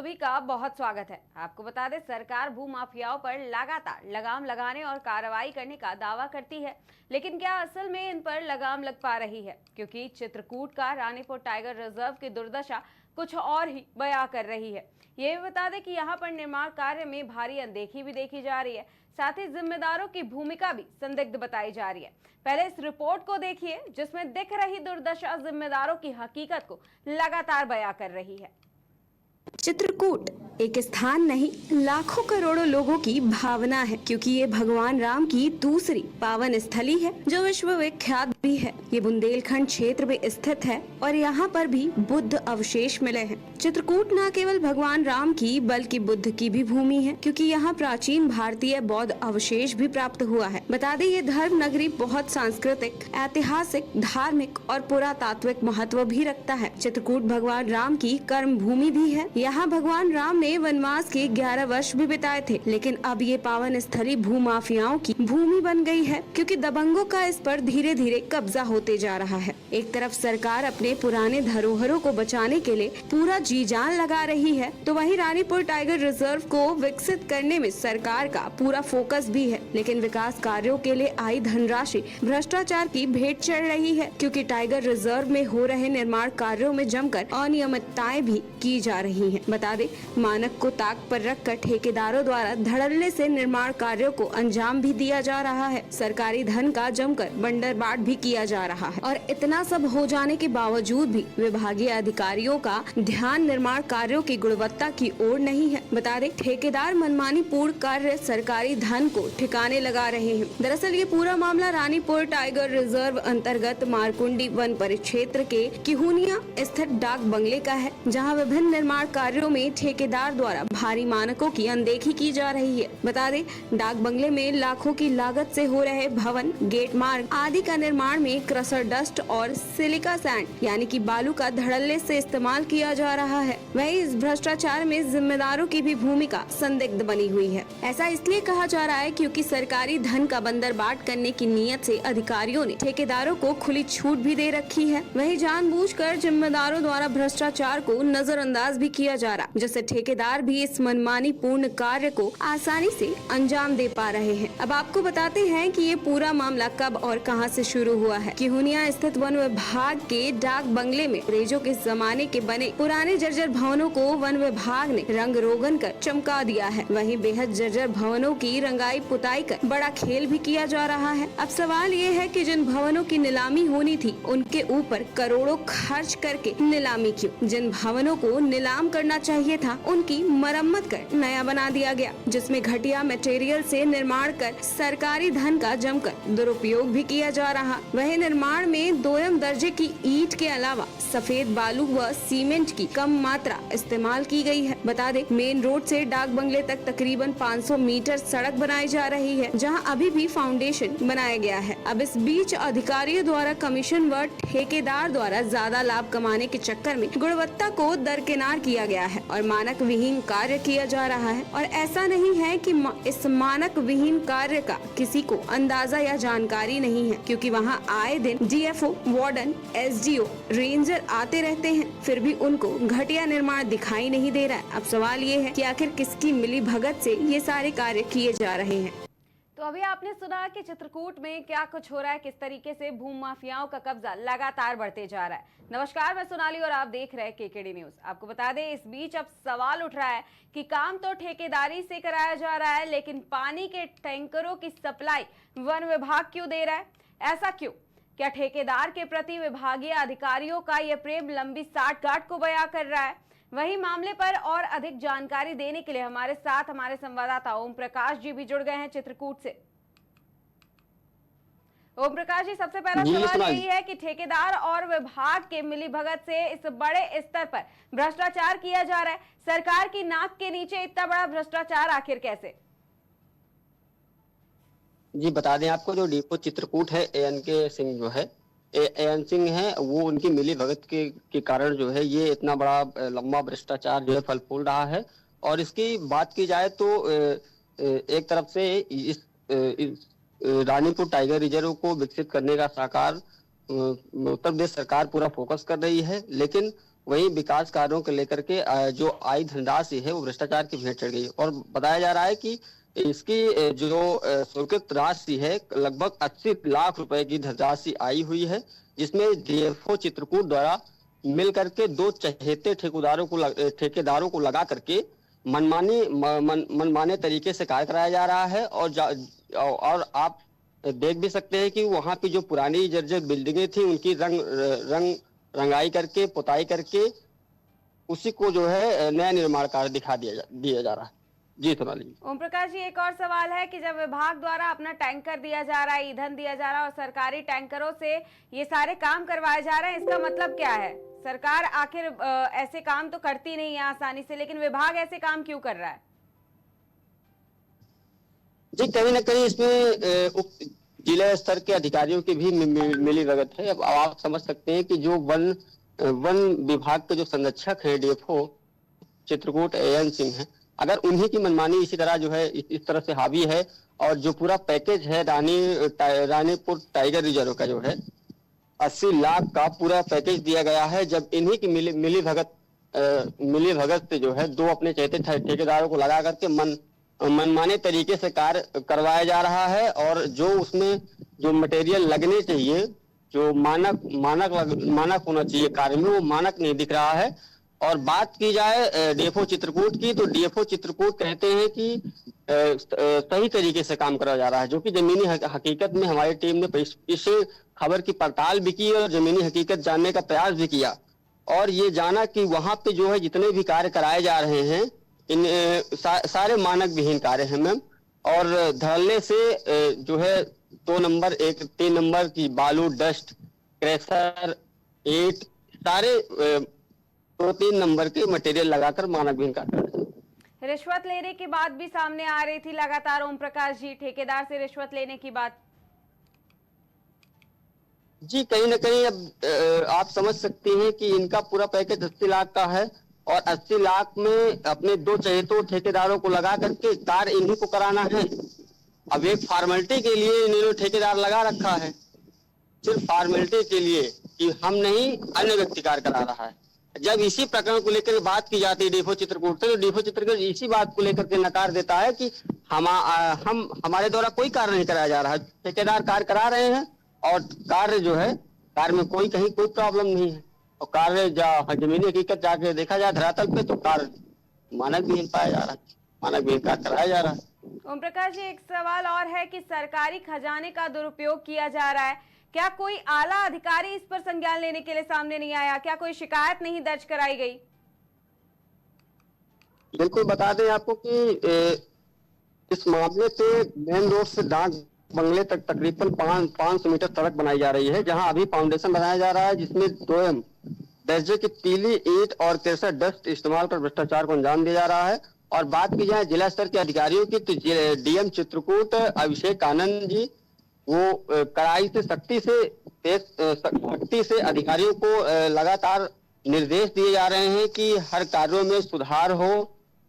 सभी का बहुत स्वागत है। आपको बता दें, सरकार भू माफियाओं पर लगातार लगाम लगाने और कार्रवाई करने का दावा करती है, लेकिन क्या असल में इन पर लगाम लग पा रही है? क्योंकि चित्रकूट का रानीपुर टाइगर रिजर्व की दुर्दशा कुछ और ही बयां कर रही है। ये भी बता दें कि यहाँ पर निर्माण कार्य में भारी अनदेखी भी देखी जा रही है, साथ ही जिम्मेदारों की भूमिका भी संदिग्ध बताई जा रही है। पहले इस रिपोर्ट को देखिए, जिसमें दिख रही दुर्दशा जिम्मेदारों की हकीकत को लगातार बयां कर रही है। चित्रकूट एक स्थान नहीं, लाखों करोड़ों लोगों की भावना है, क्योंकि ये भगवान राम की दूसरी पावन स्थली है जो विश्व विख्यात भी है। ये बुंदेलखंड क्षेत्र में स्थित है और यहाँ पर भी बुद्ध अवशेष मिले हैं। चित्रकूट न केवल भगवान राम की बल्कि बुद्ध की भी भूमि है, क्योंकि यहाँ प्राचीन भारतीय बौद्ध अवशेष भी प्राप्त हुआ है। बता दें, ये धर्म नगरी बहुत सांस्कृतिक, ऐतिहासिक, धार्मिक और पुरातात्विक महत्व भी रखता है। चित्रकूट भगवान राम की कर्म भूमि भी है। यहाँ भगवान राम ने वनवास के 11 वर्ष भी बिताए थे, लेकिन अब ये पावन स्थली भूमाफियाओं की भूमि बन गई है, क्योंकि दबंगों का इस पर धीरे धीरे कब्जा होते जा रहा है। एक तरफ सरकार अपने पुराने धरोहरों को बचाने के लिए पूरा जी जान लगा रही है, तो वहीं रानीपुर टाइगर रिजर्व को विकसित करने में सरकार का पूरा फोकस भी है। लेकिन विकास कार्यों के लिए आई धनराशि भ्रष्टाचार की भेंट चढ़ रही है, क्योंकि टाइगर रिजर्व में हो रहे निर्माण कार्यों में जमकर अनियमितताएं भी की जा रही है। बता दें, मानक को ताक पर रखकर ठेकेदारों द्वारा धड़ल्ले से निर्माण कार्यों को अंजाम भी दिया जा रहा है। सरकारी धन का जमकर बंदरबाट भी किया जा रहा है, और इतना सब हो जाने के बावजूद भी विभागीय अधिकारियों का ध्यान निर्माण कार्यों की गुणवत्ता की ओर नहीं है। बता दें, ठेकेदार मनमानी पूर्ण कार्य सरकारी धन को ठिकाने लगा रहे हैं। दरअसल ये पूरा मामला रानीपुर टाइगर रिजर्व अंतर्गत मारकुंडी वन परिक्षेत्र के किहुनिया स्थित डाक बंगले का है, जहाँ विभिन्न निर्माण कार्यों में ठेकेदार द्वारा भारी मानकों की अनदेखी की जा रही है। बता दें, डाक बंगले में लाखों की लागत से हो रहे भवन, गेट मार्ग आदि का निर्माण में क्रशर डस्ट और सिलिका सैंड यानी कि बालू का धड़ल्ले से इस्तेमाल किया जा रहा है। वहीं इस भ्रष्टाचार में जिम्मेदारों की भी भूमिका संदिग्ध बनी हुई है। ऐसा इसलिए कहा जा रहा है क्योंकि सरकारी धन का बंदरबाट करने की नीयत से अधिकारियों ने ठेकेदारों को खुली छूट भी दे रखी है। वहीं जानबूझकर जिम्मेदारों द्वारा भ्रष्टाचार को नजरअंदाज भी किया जा रहा, जिससे ठेकेदार भी इस मनमानी पूर्ण कार्य को आसानी से अंजाम दे पा रहे हैं। अब आपको बताते हैं कि ये पूरा मामला कब और कहां से शुरू हुआ है। किहुनिया स्थित वन विभाग के डाक बंगले में अंग्रेजों के जमाने के बने पुराने जर्जर भवनों को वन विभाग ने रंग रोगन कर चमका दिया है। वहीं बेहद जर्जर भवनों की रंगाई पुताई कर बड़ा खेल भी किया जा रहा है। अब सवाल ये है कि जिन भवनों की नीलामी होनी थी, उनके ऊपर करोड़ों खर्च करके नीलामी क्यों? जिन भवनों को नीलाम करना चाहिए था, उनकी मरम्मत कर नया बना दिया गया, जिसमें घटिया मटेरियल से निर्माण कर सरकारी धन का जमकर दुरुपयोग भी किया जा रहा। वहीं निर्माण में दोयम दर्जे की ईंट के अलावा सफेद बालू व सीमेंट की कम मात्रा इस्तेमाल की गई है। बता दें, मेन रोड से डाक बंगले तक तकरीबन 500 मीटर सड़क बनाई जा रही है, जहां अभी भी फाउंडेशन बनाया गया है। अब इस बीच अधिकारियों द्वारा कमीशन व ठेकेदार द्वारा ज्यादा लाभ कमाने के चक्कर में गुणवत्ता को दरकिनार किया गया है और मानक विहीन कार्य किया जा रहा है। और ऐसा नहीं है कि इस मानक विहीन कार्य का किसी को अंदाजा या जानकारी नहीं है, क्योंकि वहां आए दिन डीएफओ, वार्डन, एसडीओ, रेंजर आते रहते हैं, फिर भी उनको घटिया निर्माण दिखाई नहीं दे रहा है। अब सवाल ये है कि आखिर किसकी मिली भगत से ये सारे कार्य किए जा रहे हैं। तो अभी आपने सुना कि चित्रकूट में क्या कुछ हो रहा है, किस तरीके से भूमि माफियाओं का कब्जा लगातार बढ़ते जा रहा है। नमस्कार, मैं सोनाली और आप देख रहे हैं केकेडी न्यूज। आपको बता दें, इस बीच अब सवाल उठ रहा है कि काम तो ठेकेदारी से कराया जा रहा है, लेकिन पानी के टैंकरों की सप्लाई वन विभाग क्यों दे रहा है? ऐसा क्यों? क्या ठेकेदार के प्रति विभागीय अधिकारियों का यह प्रेम लंबी साठगांठ को बयां कर रहा है? वही मामले पर और अधिक जानकारी देने के लिए हमारे साथ हमारे संवाददाता ओम प्रकाश जी भी जुड़ गए हैं चित्रकूट से। ओम प्रकाश जी, सबसे पहला सवाल यही है कि ठेकेदार और विभाग के मिलीभगत से इस बड़े स्तर पर भ्रष्टाचार किया जा रहा है, सरकार की नाक के नीचे इतना बड़ा भ्रष्टाचार आखिर कैसे? जी बता दें आपको, जो डिपो चित्रकूट है, एएन के सिंह जो है, एएन सिंह है, वो उनकी मिली भगत के कारण जो है ये इतना बड़ा लंबा भ्रष्टाचार जो है फल फूल रहा है। और इसकी बात की जाए तो एक तरफ से इस रानीपुर टाइगर रिजर्व को विकसित करने का साकार उत्तर प्रदेश सरकार पूरा फोकस कर रही है, लेकिन वहीं विकास कार्यों को लेकर के जो आई धनराशि है वो भ्रष्टाचार की भेंट चढ़ गई और बताया जा रहा है कि इसकी जो स्वीकृत राशि है लगभग 80 लाख रुपए की धनराशि आई हुई है, जिसमें डीएफओ चित्रकूट द्वारा मिल करके दो चहेते ठेकेदारों को लगा करके मनमाने तरीके से कार्य कराया जा रहा है। और आप देख भी सकते हैं कि वहां की जो पुरानी जर्जर बिल्डिंगें थी उनकी रंगाई करके पुताई करके उसी को जो है नया निर्माण कार्य दिया जा रहा है। जी सोनाली। ओम प्रकाश जी, एक और सवाल है कि जब विभाग द्वारा अपना टैंकर दिया जा रहा है, ईंधन दिया जा रहा है और सरकारी टैंकरों से ये सारे काम करवाए जा रहे हैं, इसका मतलब क्या है? सरकार आखिर ऐसे काम तो करती नहीं है आसानी से, लेकिन विभाग ऐसे काम क्यों कर रहा है? जी कहीं ना कहीं इसमें जिला स्तर के अधिकारियों की भी मिली भगत है। अब आप समझ सकते हैं कि जो वन विभाग के जो संरक्षक हैं डीएफओ चित्रकूट एएन सिंह हैं, अगर उन्हीं की मनमानी इसी तरह जो है इस तरह से हावी है और जो पूरा पैकेज है रानीपुर टाइगर रिजर्व का जो है 80 लाख का पूरा पैकेज दिया गया है, जब इन्हीं की मिली भगत से जो है दो अपने चहेते ठेकेदारों को लगा करके मनमाने तरीके से कार्य करवाया जा रहा है और जो उसमें जो मटेरियल लगने चाहिए, जो मानक होना चाहिए कार्य में, वो मानक नहीं दिख रहा है। और बात की जाए डीएफओ चित्रकूट की, तो डीएफओ चित्रकूट कहते हैं कि सही तरीके से काम करा जा रहा है, जो कि जमीनी हकीकत में हमारी टीम ने इस खबर की पड़ताल भी की और जमीनी हकीकत जानने का प्रयास भी किया और ये जाना कि वहां पे जो है जितने भी कार्य कराए जा रहे हैं इन सारे मानक विहीन कार्य हैं मैम। और धड़ल्ले से जो है 2 नंबर 3 नंबर की बालू, डस्ट, क्रेशर, ईंट सारे 2-3 नंबर के मटेरियल लगाकर मानक विहीन कार्य। रिश्वत लेने की बात भी सामने आ रही थी लगातार ओम प्रकाश जी, ठेकेदार से रिश्वत लेने की बात। जी कहीं ना कहीं अब आप समझ सकते हैं कि इनका पूरा पैकेज 80 लाख का है और 80 लाख में अपने दो चहेतों ठेकेदारों को लगा करके कार्य इन्हीं को कराना है। अब एक फॉर्मेलिटी के लिए इन्होंने ठेकेदार लगा रखा है, सिर्फ फॉर्मेलिटी के लिए कि हम नहीं अन्य व्यक्ति कार्य करा रहा है। जब इसी प्रकरण को लेकर बात की जाती है डीएफओ चित्रकूट से, तो डीएफओ चित्रकूट इसी बात को लेकर के नकार देता है कि हमारे द्वारा कोई कार्य नहीं कराया जा रहा है, ठेकेदार कार्य करा रहे हैं और कार्य जो है कार्य में कहीं कोई प्रॉब्लम नहीं है और कार्य जमीनी हकीकत जाके देखा जाए धरातल पे तो कार्य मानक विहीन पाया जा रहा है, मानक विहीन कार्य कराया जा रहा है। ओम प्रकाश जी, एक सवाल और है कि सरकारी खजाने का दुरुपयोग किया जा रहा है, क्या कोई आला अधिकारी इस पर संज्ञान लेने के लिए सामने नहीं आया? क्या कोई शिकायत नहीं दर्ज कराई गई? बिल्कुल बता दें आपको कि इस मामले पे मेन रोड से डाक बंगले तक तकरीबन 500 मीटर सड़क बनाई जा रही है, जहां अभी फाउंडेशन बनाया जा रहा है, जिसमें 2M दर्जे की पीली ईंट और 63 डस्ट इस्तेमाल कर भ्रष्टाचार को अंजाम दिया जा रहा है। और बात की जाए जिला स्तर के अधिकारियों की, तो डीएम चित्रकूट अभिषेक आनंद जी वो कड़ाई से सख्ती से अधिकारियों को लगातार निर्देश दिए जा रहे हैं कि हर कार्यों में सुधार हो,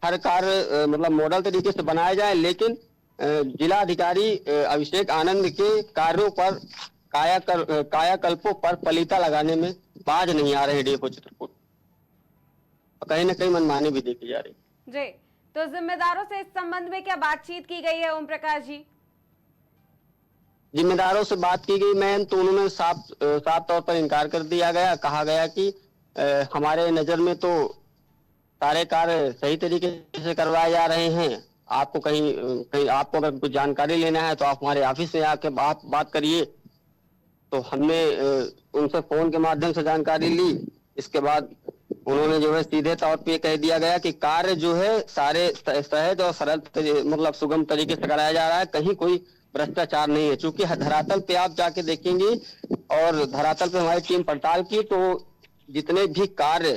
हर कार्य मतलब मॉडल तरीके से बनाया जाए, लेकिन जिला अधिकारी अभिषेक आनंद के कार्यों पर कायाकल्पों पर पलीता लगाने में बाज नहीं आ रहे डीएफओ चित्रकूट, कहीं ना कहीं मनमानी भी देखी जा रही जी। तो जिम्मेदारों से इस संबंध में क्या बातचीत की गई है ओम प्रकाश जी? जिम्मेदारों से बात की गई मैम, तो उन्होंने साफ तौर पर इनकार कर दिया गया। कहा गया कि हमारे नजर में तो सारे कार्य सही तरीके से करवाए जा रहे हैं, आपको कहीं आपको अगर कुछ जानकारी लेना है तो आप हमारे ऑफिस में आके बात करिए। तो हमने उनसे फोन के माध्यम से जानकारी ली। इसके बाद उन्होंने जो है सीधे तौर पे कह दिया गया कि कार्य जो है सारे सहज और सरल मतलब सुगम तरीके से कराया जा रहा है, कहीं कोई भ्रष्टाचार नहीं है। चूंकि धरातल पे आप जाके देखेंगे और धरातल पे हमारी टीम पड़ताल की, तो जितने भी कार्य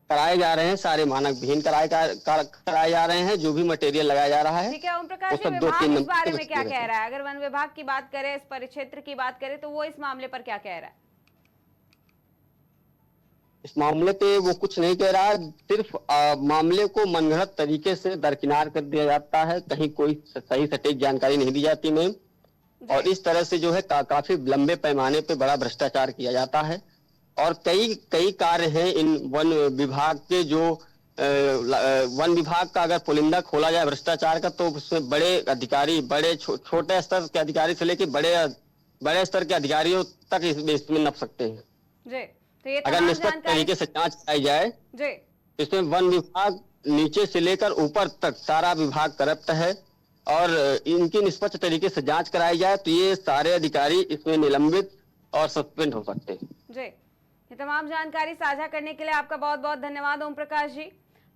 कराए जा रहे हैं सारे मानक विहीन कराए जा रहे हैं। जो भी मटेरियल लगाया जा रहा है, ठीक है ओम प्रकाश जी, विभाग इस बारे में क्या कह रहा है? अगर वन विभाग की बात करें, इस परिक्षेत्र की बात करें, तो वो इस मामले पर क्या कह रहा है? इस मामले पे वो कुछ नहीं कह रहा है, सिर्फ मामले को मनगढ़ंत तरीके से दरकिनार कर दिया जाता है, कहीं कोई सही सटीक जानकारी नहीं दी जाती मैम। और इस तरह से जो है काफी लंबे पैमाने पे बड़ा भ्रष्टाचार किया जाता है। और कई कई कार्य हैं इन वन विभाग के जो वन विभाग का अगर पुलिंदा खोला जाए भ्रष्टाचार का, तो उसमें बड़े अधिकारी, बड़े छोटे स्तर के अधिकारी से लेकर बड़े स्तर के अधिकारियों तक इसमें नप सकते हैं जी। तो ये अगर तमाम निष्पक्ष तरीके से जांच कराई जाए। जी। इसमें वन विभाग नीचे से लेकर ऊपर तक सारा विभाग करप्ट है, और इनकी निष्पक्ष तरीके से जांच कराई जाए तो ये सारे अधिकारी इसमें निलंबित और सस्पेंड हो सकते हैं। जी, ये तमाम जानकारी साझा करने के लिए आपका बहुत बहुत धन्यवाद ओम प्रकाश जी।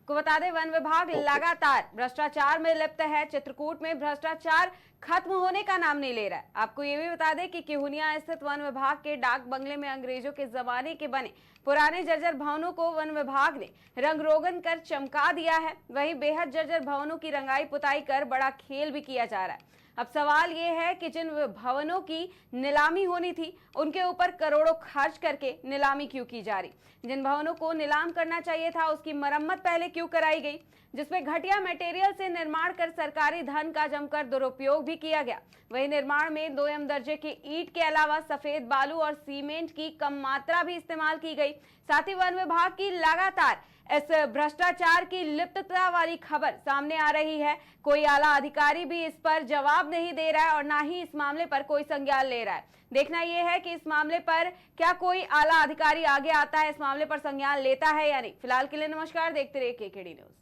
को बता दें, वन विभाग लगातार भ्रष्टाचार में लिप्त है। चित्रकूट में भ्रष्टाचार खत्म होने का नाम नहीं ले रहा है। आपको ये भी बता दें कि किहुनिया स्थित वन विभाग के डाक बंगले में अंग्रेजों के जमाने के बने पुराने जर्जर भवनों को वन विभाग ने रंग रोगन कर चमका दिया है। वहीं बेहद जर्जर भवनों की रंगाई पुताई कर बड़ा खेल भी किया जा रहा है। अब सवाल ये है कि जिन भवनों की नीलामी होनी थी उनके ऊपर करोड़ों खर्च करके नीलामी क्यों की जा रही? जिन भवनों को नीलाम करना चाहिए था उसकी मरम्मत पहले क्यों कराई गई, जिसमें घटिया मटेरियल से निर्माण कर सरकारी धन का जमकर दुरुपयोग भी किया गया। वहीं निर्माण में 2M दर्जे के ईंट के अलावा सफेद बालू और सीमेंट की कम मात्रा भी इस्तेमाल की गई। साथ ही वन विभाग की लगातार इस भ्रष्टाचार की लिप्तता वाली खबर सामने आ रही है। कोई आला अधिकारी भी इस पर जवाब नहीं दे रहा है और ना ही इस मामले पर कोई संज्ञान ले रहा है। देखना यह है कि इस मामले पर क्या कोई आला अधिकारी आगे आता है, इस मामले पर संज्ञान लेता है या नहीं। फिलहाल के लिए नमस्कार, देखते रहिए केकेडी न्यूज।